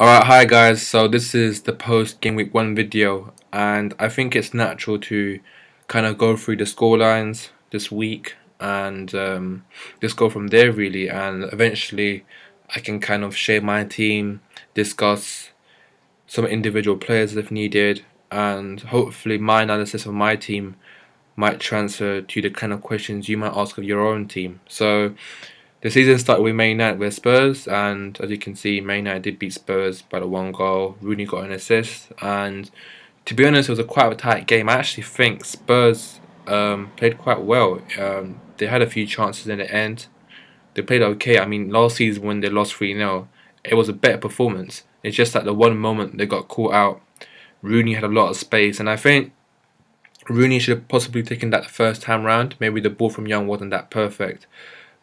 Alright, hi guys. So this is the post Gameweek 1 video, and I think it's natural to kind of go through the scorelines this week and just go from there really, and eventually I can kind of share my team, discuss some individual players if needed, and hopefully my analysis of my team might transfer to the kind of questions you might ask of your own team. So the season started with Man United with Spurs, and as you can see, Man United did beat Spurs by the one goal. Rooney got an assist, and to be honest, it was quite a tight game. I actually think Spurs played quite well. They had a few chances in the end. They played okay. I mean, last season when they lost 3-0, it was a better performance. It's just that the one moment they got caught out, Rooney had a lot of space, and I think Rooney should have possibly taken that the first time round. Maybe the ball from Young wasn't that perfect.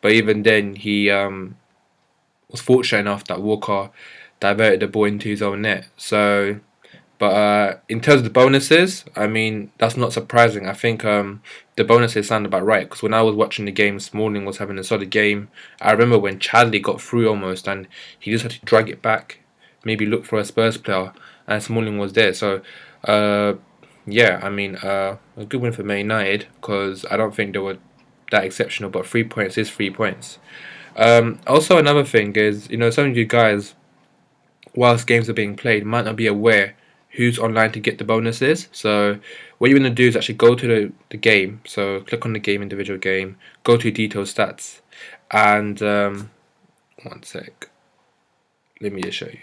But even then, he was fortunate enough that Walker diverted the ball into his own net. So, but in terms of the bonuses, I mean, that's not surprising. I think the bonuses sound about right because when I was watching the game, Smalling was having a solid game. I remember when Chadley got through almost and he just had to drag it back, maybe look for a Spurs player, and Smalling was there. So, yeah, I mean, a good win for Man United because I don't think they were that exceptional, but 3 points is 3 points. Also, another thing is, some of you guys, whilst games are being played, might not be aware who's online to get the bonuses. So, what you're going to do is actually go to the game. So, click on the game, individual game, go to detailed stats, and one sec, let me just show you.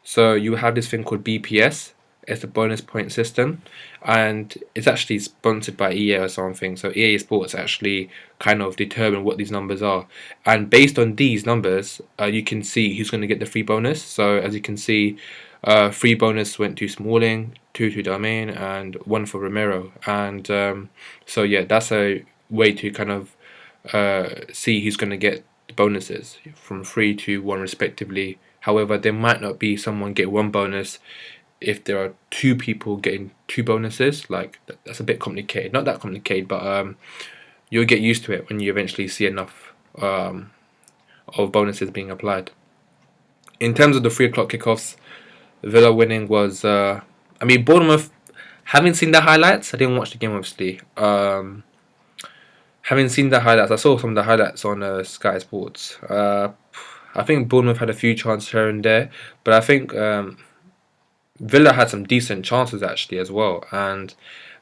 So, you have this thing called BPS. It's a bonus point system, and it's actually sponsored by EA or something. So EA Sports actually kind of determine what these numbers are, and based on these numbers, you can see who's going to get the free bonus. So as you can see, free bonus went to Smalling, two to Darmain, and one for Romero. And so yeah, that's a way to kind of see who's going to get the bonuses from 3 to 1 respectively. However, there might not be someone get one bonus if there are two people getting two bonuses. Like, that's a bit complicated. Not that complicated, but you'll get used to it when you eventually see enough of bonuses being applied. In terms of the 3 o'clock kickoffs, Villa winning was, I mean, Bournemouth. Having seen the highlights, I didn't watch the game obviously. Having seen the highlights, I saw some of the highlights on Sky Sports. I think Bournemouth had a few chances here and there, but I think Villa had some decent chances actually as well, and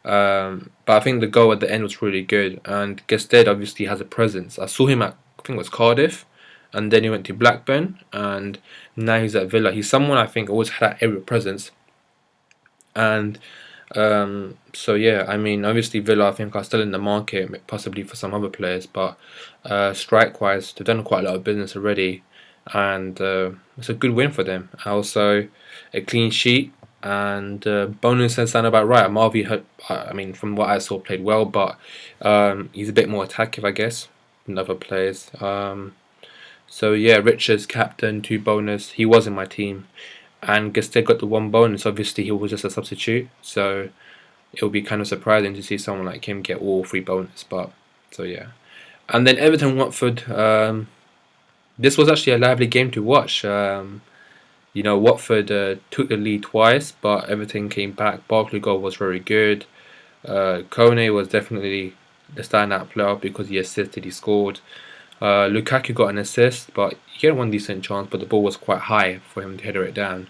but I think the goal at the end was really good. And Gested obviously has a presence. I saw him at, I think it was Cardiff, and then he went to Blackburn, and now he's at Villa. He's someone I think always had that area presence, and so yeah, I mean obviously Villa I think are still in the market possibly for some other players, but strike wise they've done quite a lot of business already, and it's a good win for them. Also, a clean sheet, and bonus has done about right. Marvey had, I mean, from what I saw, played well, but he's a bit more attackive, I guess, than other players. So yeah, Richards captain, 2 bonus. He was in my team, and Gastet got the 1 bonus. Obviously, he was just a substitute, so it'll be kind of surprising to see someone like him get all 3 bonus. But so yeah, and then Everton Watford. This was actually a lively game to watch. Watford took the lead twice, but everything came back. Barclays goal was very good. Kone was definitely the standout player because he assisted, he scored. Lukaku got an assist, but he had one decent chance, but the ball was quite high for him to header it down.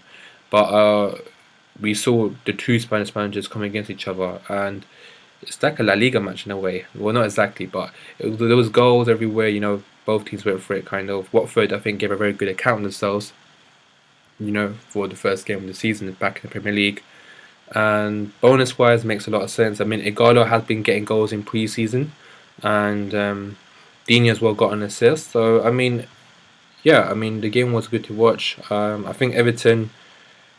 But we saw the two Spanish managers coming against each other, and it's like a La Liga match in a way. Well, not exactly, but there was goals everywhere. Both teams went for it, kind of. Watford, I think, gave a very good account of themselves, for the first game of the season back in the Premier League. And bonus wise, makes a lot of sense. I mean, Igalo has been getting goals in pre-season, and Dini as well got an assist. So I mean, yeah, I mean the game was good to watch. I think Everton,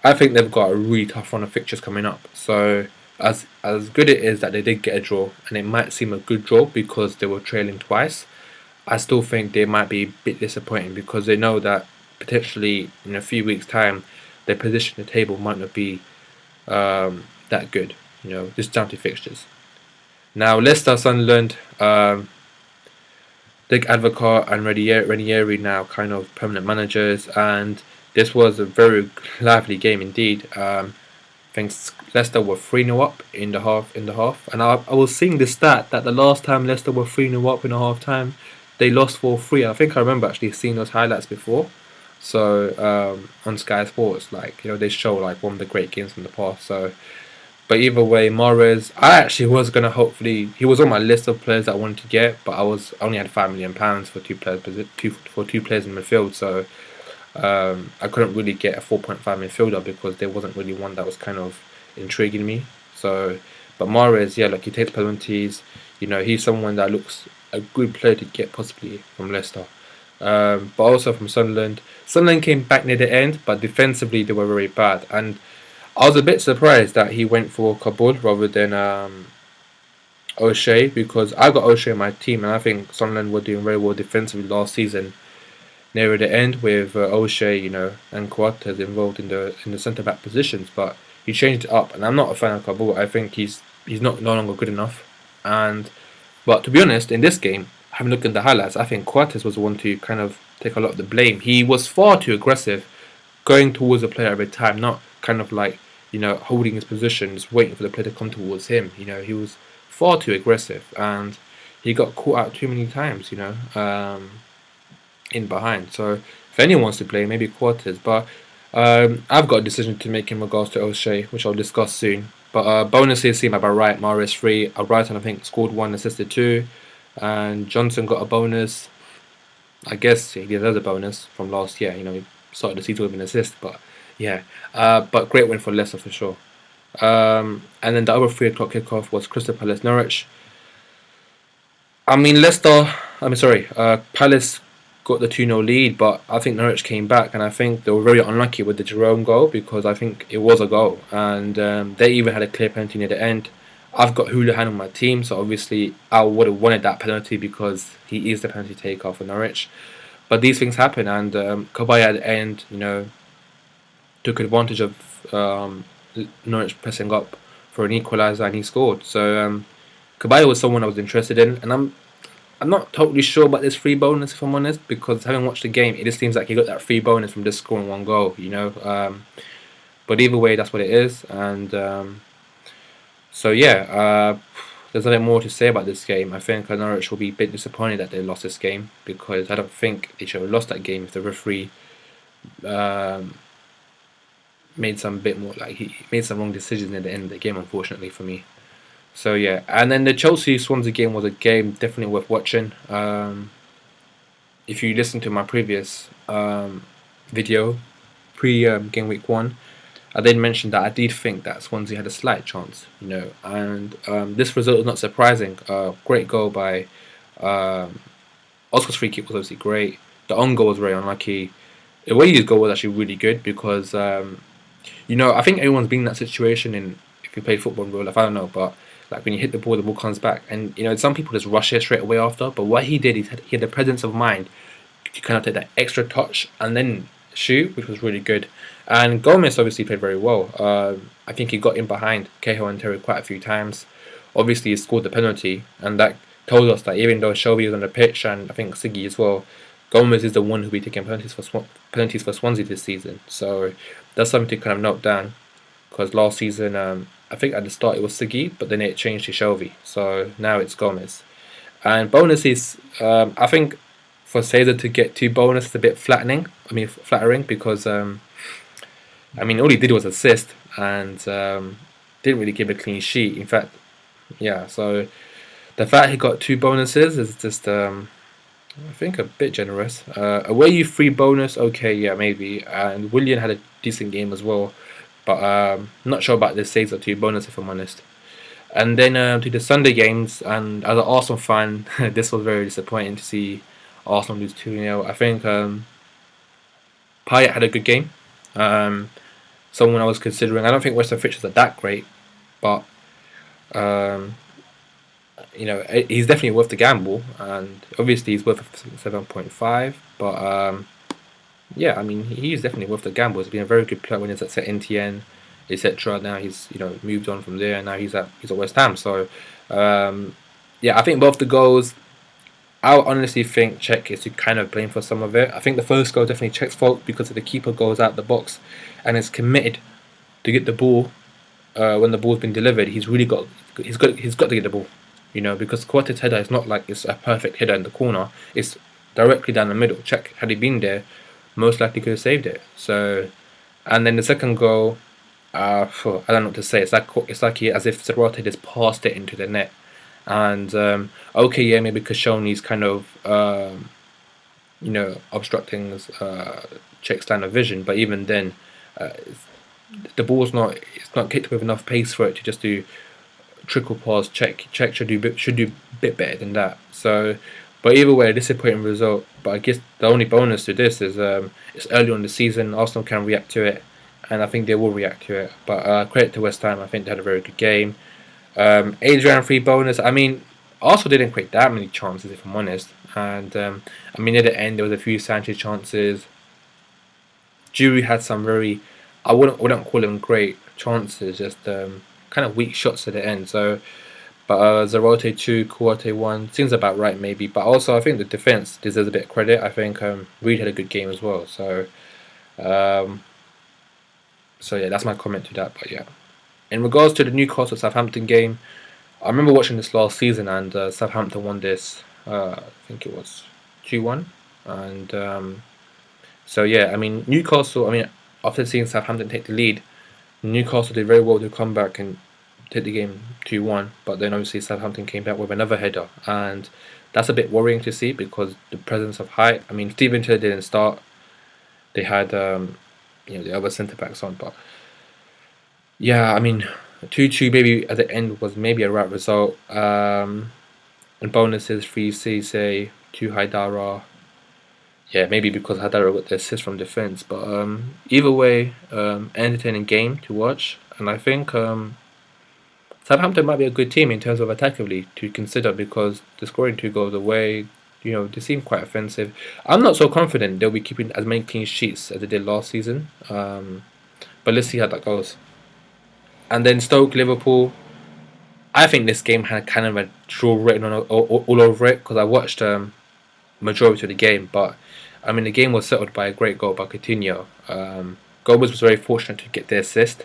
I think they've got a really tough run of fixtures coming up. So as good it is that they did get a draw, and it might seem a good draw because they were trailing twice, I still think they might be a bit disappointing because they know that potentially in a few weeks' time their position at the table might not be that good. Just down to fixtures. Now Leicester, Sunderland, Dick Advocaat and Ranieri now kind of permanent managers, and This was a very lively game indeed. I think Leicester were 3-0 up in the half, and I was seeing the stat that the last time Leicester were 3-0 up in the half time, they lost 4-3. I think I remember actually seeing those highlights before. So on Sky Sports, like they show like one of the great games from the past. So, but either way, Mahrez, I actually was gonna hopefully he was on my list of players that I wanted to get, but I only had £5 million for two players in midfield. So I couldn't really get a 4.5 midfielder because there wasn't really one that was kind of intriguing me. So, but Mahrez, yeah, like he takes penalties. He's someone that looks a good player to get possibly from Leicester. But also from Sunderland. Sunderland came back near the end, but defensively they were very bad. And I was a bit surprised that he went for Kabul rather than O'Shea, because I got O'Shea in my team, and I think Sunderland were doing very well defensively last season near the end with O'Shea, and Coates involved in the centre back positions. But he changed it up, and I'm not a fan of Kabul. I think he's not no longer good enough. But to be honest, in this game, having looked at the highlights, I think Coates was the one to kind of take a lot of the blame. He was far too aggressive, going towards the player every time, not kind of like holding his position, just waiting for the player to come towards him. He was far too aggressive, and he got caught out too many times. In behind. So if anyone wants to play, maybe Quarters. But I've got a decision to make in regards to O'Shea, which I'll discuss soon. But bonuses seem about right. Mahrez 3, Brighton I think scored 1, assisted 2, and Johnson got a bonus. I guess he deserves a bonus from last year. He started the season with an assist, but yeah. But great win for Leicester for sure. And then the other 3 o'clock kickoff was Crystal Palace Norwich. I mean Palace got the 2-0 lead, but I think Norwich came back, and I think they were very unlucky with the Jerome goal, because I think it was a goal, and they even had a clear penalty near the end. I've got Houlihan on my team, so obviously I would have wanted that penalty because he is the penalty taker for Norwich. But these things happen, and Kabay at the end, took advantage of Norwich pressing up for an equaliser, and he scored. So Kabay was someone I was interested in, and I'm not totally sure about this free bonus, if I'm honest, because having watched the game, it just seems like he got that free bonus from just scoring 1 goal, But either way, that's what it is, and so yeah, there's nothing more to say about this game. I think Norwich will be a bit disappointed that they lost this game, because I don't think they should have lost that game if the referee made some he made some wrong decisions at the end of the game, unfortunately for me. So yeah, and then the Chelsea-Swansea game was a game definitely worth watching. If you listen to my previous video, game week 1, I did mention that I did think that Swansea had a slight chance, and this result is not surprising. Great goal by Oscar's free kick was obviously great. The own goal was very unlucky. The way his goal was actually really good, because I think everyone's been in that situation if you play football in real life. I don't know, but like when you hit the ball comes back, and some people just rush it straight away after. But what he did, he had the presence of mind to kind of take that extra touch and then shoot, which was really good. And Gomez obviously played very well. I think he got in behind Cahill and Terry quite a few times. Obviously, he scored the penalty, and that told us that even though Shelby was on the pitch, and I think Siggy as well, Gomez is the one who'll be taking penalties for Swansea this season. So that's something to kind of note down, because last season, I think at the start it was Siggy, but then it changed to Shelby. So now it's Gomez. And bonuses, I think for Caesar to get 2 bonuses is a bit flattering, because all he did was assist, and didn't really give a clean sheet. In fact, yeah, so the fact he got 2 bonuses is just I think a bit generous. Away you 3 bonus, okay, yeah, maybe. And Willian had a decent game as well, but I'm not sure about the Caesar 2 bonus, if I'm honest. And then to the Sunday games, and as an Arsenal fan, this was very disappointing to see Arsenal lose 2-0. I think Payet had a good game. Someone I was considering. I don't think Western fixtures are that great, but he's definitely worth the gamble, and obviously he's worth 7.5. But yeah, he's definitely worth the gamble. He's been a very good player when he's at NTN, etc. Now he's moved on from there, and now he's at West Ham. So yeah, I think both the goals I honestly think Czech is to kind of blame for some of it. I think the first goal definitely Czech's fault because the keeper goes out the box and is committed to get the ball when the ball's been delivered. He's got to get the ball, because Quartet's header is not like it's a perfect header in the corner. It's directly down the middle. Czech, had he been there, most likely could have saved it. So, and then the second goal, I don't know what to say. It's like as if Zarate just passed it into the net. And okay, yeah, maybe Koscielny's kind of obstructing Czech's line of vision, but even then, uh, the ball's not it's not kicked with enough pace for it to just do trickle past Czech. Czech should do a bit better than that. So, but either way, a disappointing result. But I guess the only bonus to this is it's early on in the season. Arsenal can react to it, and I think they will react to it. But credit to West Ham. I think they had a very good game. Adrian free bonus. I mean, Arsenal didn't create that many chances, if I'm honest. And I mean, at the end there was a few Sanchez chances. Jury had some very, I wouldn't call them great chances, just kind of weak shots at the end. So, but Zarate 2, Kuate 1 seems about right maybe. But also I think the defense deserves a bit of credit. I think Reed had a good game as well. Um, so yeah, that's my comment to that. But yeah, in regards to the Newcastle Southampton game, I remember watching this last season and Southampton won this. I think it was 2-1, and so yeah, I mean Newcastle. I mean, after seeing Southampton take the lead, Newcastle did very well to come back and take the game 2-1. But then obviously Southampton came back with another header, and that's a bit worrying to see because the presence of height. I mean, Steven Taylor didn't start. They had the other centre backs on, but yeah, I mean 2-2 maybe at the end was maybe a right result. And bonuses 3 Cisse, 2 Haidara. Yeah, maybe because Hadara got the assist from defence. But either way, entertaining game to watch. And I think Southampton might be a good team in terms of attackively to consider because they're scoring 2 goals away. They seem quite offensive. I'm not so confident they'll be keeping as many clean sheets as they did last season. But let's see how that goes. And then Stoke, Liverpool. I think this game had kind of a draw written on all over it because I watched majority of the game, but I mean the game was settled by a great goal by Coutinho. Gomez was very fortunate to get the assist,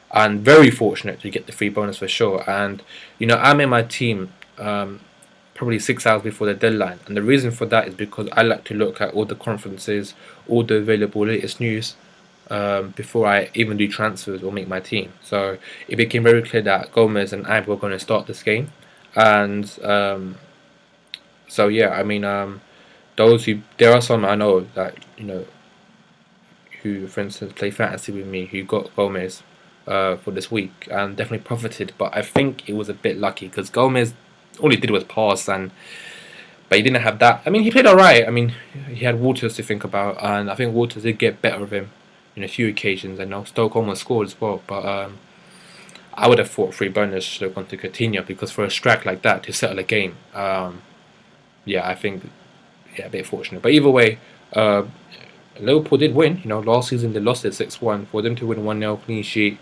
and very fortunate to get the free bonus for sure. And I'm in my team probably 6 hours before the deadline, and the reason for that is because I like to look at all the conferences, all the available latest news. Before I even do transfers or make my team. So it became very clear that Gomez and Ibe were going to start this game. And so yeah, I mean, there are some I know that, who, for instance, play fantasy with me, who got Gomez for this week and definitely profited. But I think it was a bit lucky because Gomez, all he did was pass but he didn't have that. I mean, he played alright. I mean, he had Waters to think about, and I think Waters did get better of him in a few occasions. I know Stoke almost scored as well, but I would have thought free bonus should have gone to Coutinho because for a strike like that to settle a game, yeah, I think a bit fortunate. But either way, Liverpool did win. Last season they lost it 6-1. For them to win 1-0 clean sheet,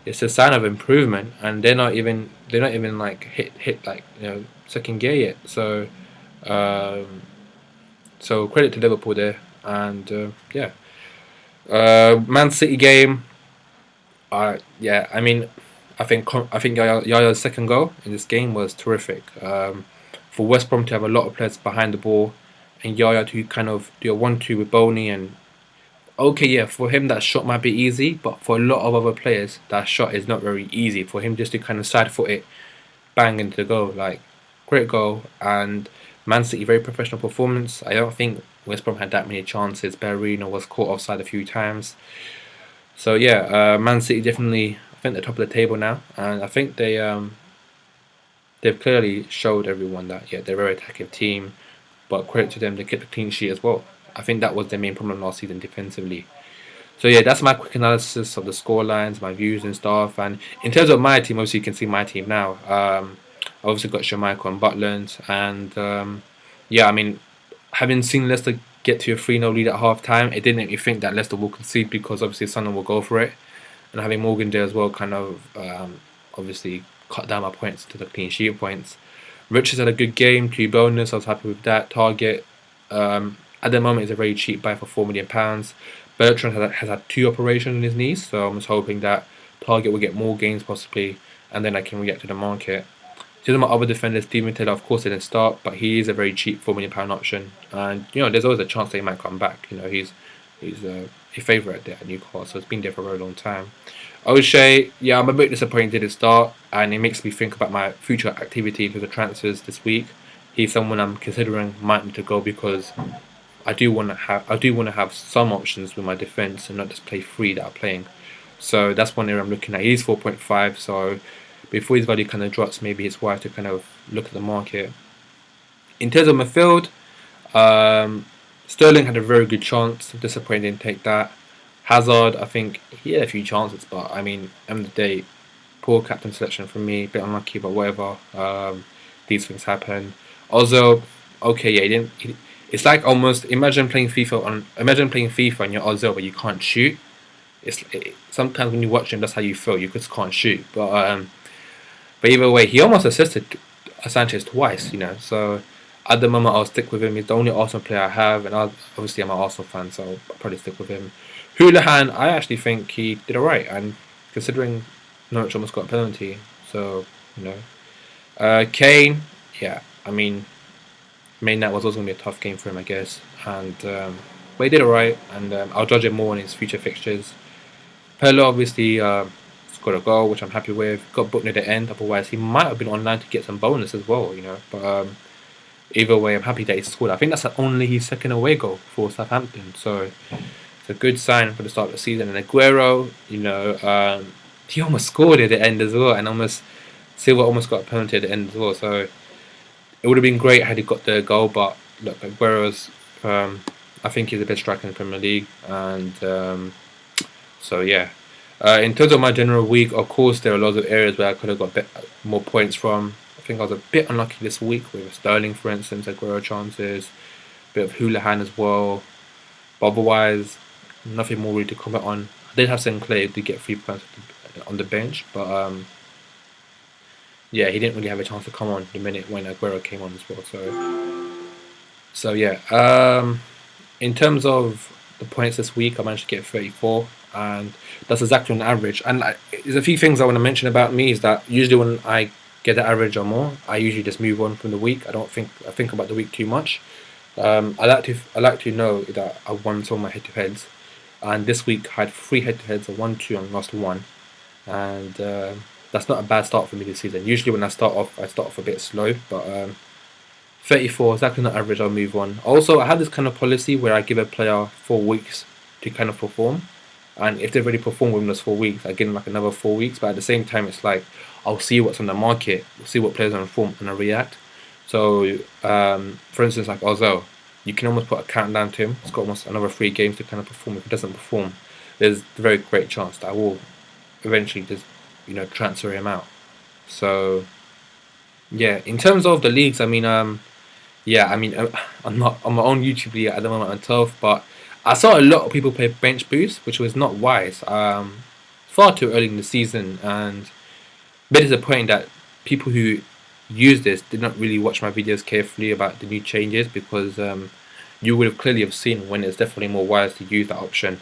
it's a sign of improvement, and they're not even like hit like second gear yet. So credit to Liverpool there, and yeah. Man City game. Yeah, I mean, I think Yaya's second goal in this game was terrific. For West Brom to have a lot of players behind the ball, and Yaya to kind of do a 1-2 with Boney, and okay, yeah, for him that shot might be easy, but for a lot of other players that shot is not very easy. For him just to kind of side foot it, bang into the goal, like great goal. And Man City very professional performance. I don't think West Brom had that many chances. Berrino was caught offside a few times. So yeah, Man City definitely, I think they're top of the table now, and I think they've clearly showed everyone that they're a very attacking team. But credit to them, they kept the clean sheet as well. I think that was their main problem last season defensively. So yeah, that's my quick analysis of the score lines, my views and stuff. And in terms of my team, obviously you can see my team now. I obviously got Jamaica and Butland, and yeah, I mean, having seen Leicester get to a 3-0 lead at half time, it didn't make me think that Leicester will concede because obviously Sunderland will go for it. And having Morgan there as well kind of obviously cut down my points to the clean sheet points. Richards had a good game, 2 bonus. I was happy with that. Target at the moment is a very cheap buy for £4 million. Bertrand has had 2 operations in his knees, so I'm just hoping that Target will get more games possibly, and then I can react to the market. Two of my other defenders, Steven Taylor, of course, didn't start, but he is a very cheap £4 million option, and there's always a chance that he might come back. He's a favourite there at Newcastle, so it's been there for a very long time. O'Shea, yeah, I'm a bit disappointed at start, and it makes me think about my future activity into the transfers this week. He's someone I'm considering might need to go because I do want to have some options with my defence and not just play 3 that are playing. So that's one area I'm looking at. He's 4.5, so before his value kind of drops, maybe it's wise to kind of look at the market. In terms of midfield, Sterling had a very good chance. Disappointed didn't take that. Hazard, I think he had a few chances, but I mean, end of the day, poor captain selection from me. A bit unlucky, but whatever. These things happen. Also, okay, yeah, he didn't. It's like almost imagine playing FIFA and you're Ozil, but you can't shoot. Sometimes when you watch him, that's how you feel. You just can't shoot. But either way, he almost assisted Sanchez twice. So at the moment, I'll stick with him. He's the only Arsenal player I have, and obviously I'm an Arsenal fan, so I'll probably stick with him. Houlihan, I actually think he did alright, and considering Norwich almost got a penalty, so Kane, yeah, I mean, main that was also going to be a tough game for him, I guess, and but he did alright, and I'll judge him more on his future fixtures. Perlo obviously scored a goal, which I'm happy with. Got booked near the end, otherwise he might have been online to get some bonus as well, but either way, I'm happy that he scored. I think that's only his second away goal for Southampton, so it's a good sign for the start of the season. And Aguero, he almost scored at the end as well, and Silva almost got a penalty at the end as well. So it would have been great had he got the goal, but look, Aguero's, I think he's the best striker in the Premier League, and so yeah. In terms of my general week, of course, there are lots of areas where I could have got more points from. I think I was a bit unlucky this week with Sterling, for instance, Aguero chances, a bit of Houlihan as well. But otherwise, nothing more really to comment on. I did have Sinclair to get 3 points on the bench, but yeah, he didn't really have a chance to come on the minute when Aguero came on as well. So yeah. In terms of the points this week, I managed to get 34, and that's exactly on average. And there's a few things I want to mention about me is that usually when I get the average or more, I usually just move on from the week. I think about the week too much. I like to know that I won some of my head-to-heads, and this week I had 3 head-to-heads. I won 2 and lost 1, and that's not a bad start for me this season. Usually when I start off a bit slow, but 34 is exactly not average. I'll move on. Also, I have this kind of policy where I give a player 4 weeks to kind of perform, and if they've already performed within those 4 weeks, I give them like another 4 weeks. But at the same time, it's like I'll see what's on the market, see what players are in form, and I react. So, for instance, like Ozil, you can almost put a countdown to him. He's got almost another 3 games to kind of perform. If he doesn't perform, there's a very great chance that I will eventually just transfer him out. So yeah, in terms of the leagues, I mean, I'm not on my own YouTube league at the moment. I'm 12th, but I saw a lot of people play bench boost, which was not wise. Far too early in the season, and a bit disappointing that people who use this did not really watch my videos carefully about the new changes, because you would have clearly have seen when it's definitely more wise to use that option.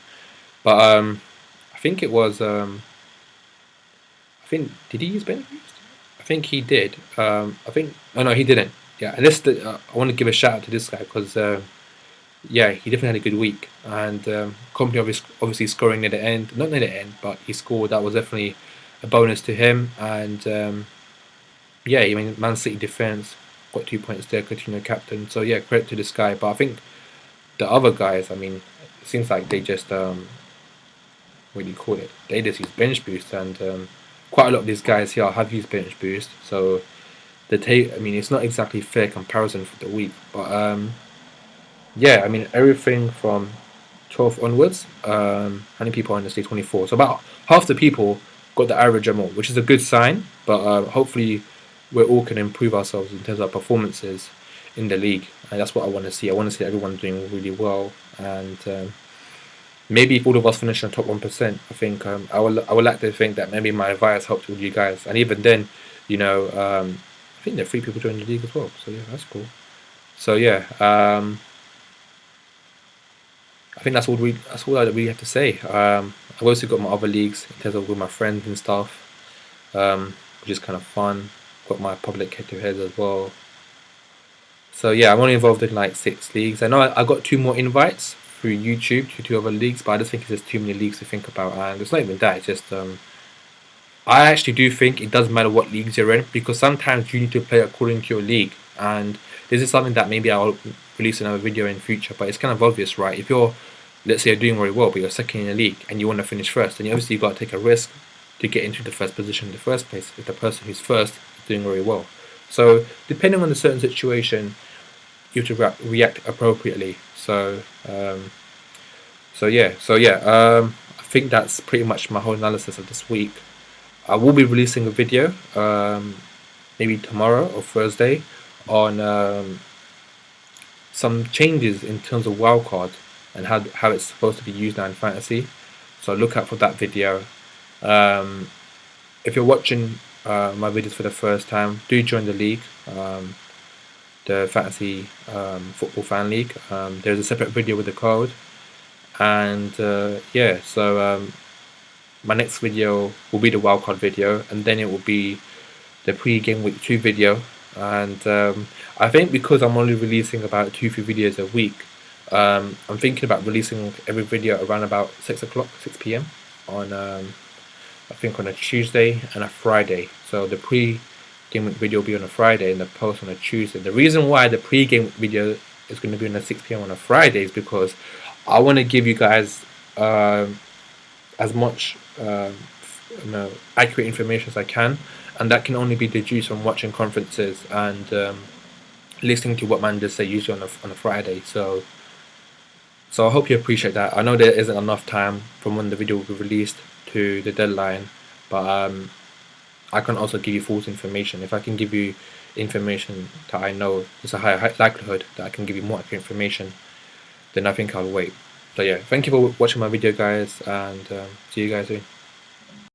But I think it was did he use bench boost? I think he did. No, he didn't. Yeah, and I want to give a shout out to this guy because yeah, he definitely had a good week, and company obviously scoring near the end, not near the end, but he scored. That was definitely a bonus to him, and yeah, I mean, Man City defense got 2 points there, Coutinho captain. So yeah, credit to this guy. But I think the other guys, I mean, it seems like they just what do you call it? They just use bench boost, and quite a lot of these guys here have used bench boost. So I mean, it's not exactly fair comparison for the week, but yeah, I mean, everything from 12 onwards, how many people are in this league? 24. So about half the people got the average or more, which is a good sign. But hopefully, we all can improve ourselves in terms of our performances in the league, and that's what I want to see. I want to see everyone doing really well, and maybe if all of us finish in the top 1%, I think I would like to think that maybe my advice helped with you guys, and even then, I think there are 3 people joining the league as well. So yeah, that's cool. So yeah, I think that's all I really have to say. I've also got my other leagues in terms of with my friends and stuff, which is kind of fun. Got my public head-to-heads as well. So yeah, I'm only involved in like 6 leagues. I know I got 2 more invites through YouTube to 2 other leagues, but I just think it's just too many leagues to think about, and it's not even that. It's just I actually do think it doesn't matter what leagues you're in, because sometimes you need to play according to your league, and this is something that maybe I'll release another video in future. But it's kind of obvious, right? If you're, let's say, you're doing very well, but you're second in the league and you want to finish first, then you obviously got to take a risk to get into the first position in the first place if the person who's first is doing very well. So depending on the certain situation, you have to react appropriately. So yeah. I think that's pretty much my whole analysis of this week. I will be releasing a video, maybe tomorrow or Thursday, on some changes in terms of wildcard and how it's supposed to be used now in fantasy. So look out for that video. If you're watching my videos for the first time, do join the league, the Fantasy Football Fan League. There's a separate video with the code, and yeah. So my next video will be the wildcard video, and then it will be the pre-game week 2 video. And I think because I'm only releasing about 2-3 videos a week, I'm thinking about releasing every video around about 6 p.m. on I think on a Tuesday and a Friday. So the pre-game week video will be on a Friday and the post on a Tuesday. The reason why the pre-game week video is going to be on a 6 p.m. on a Friday is because I want to give you guys as much accurate information as I can, and that can only be deduced from watching conferences and listening to what managers say usually on a Friday. So I hope you appreciate that. I know there isn't enough time from when the video will be released to the deadline, but I can also give you false information. If I can give you information that I know there's a higher likelihood that I can give you more accurate information, then I think I'll wait. So yeah, thank you for watching my video, guys, and see you guys soon.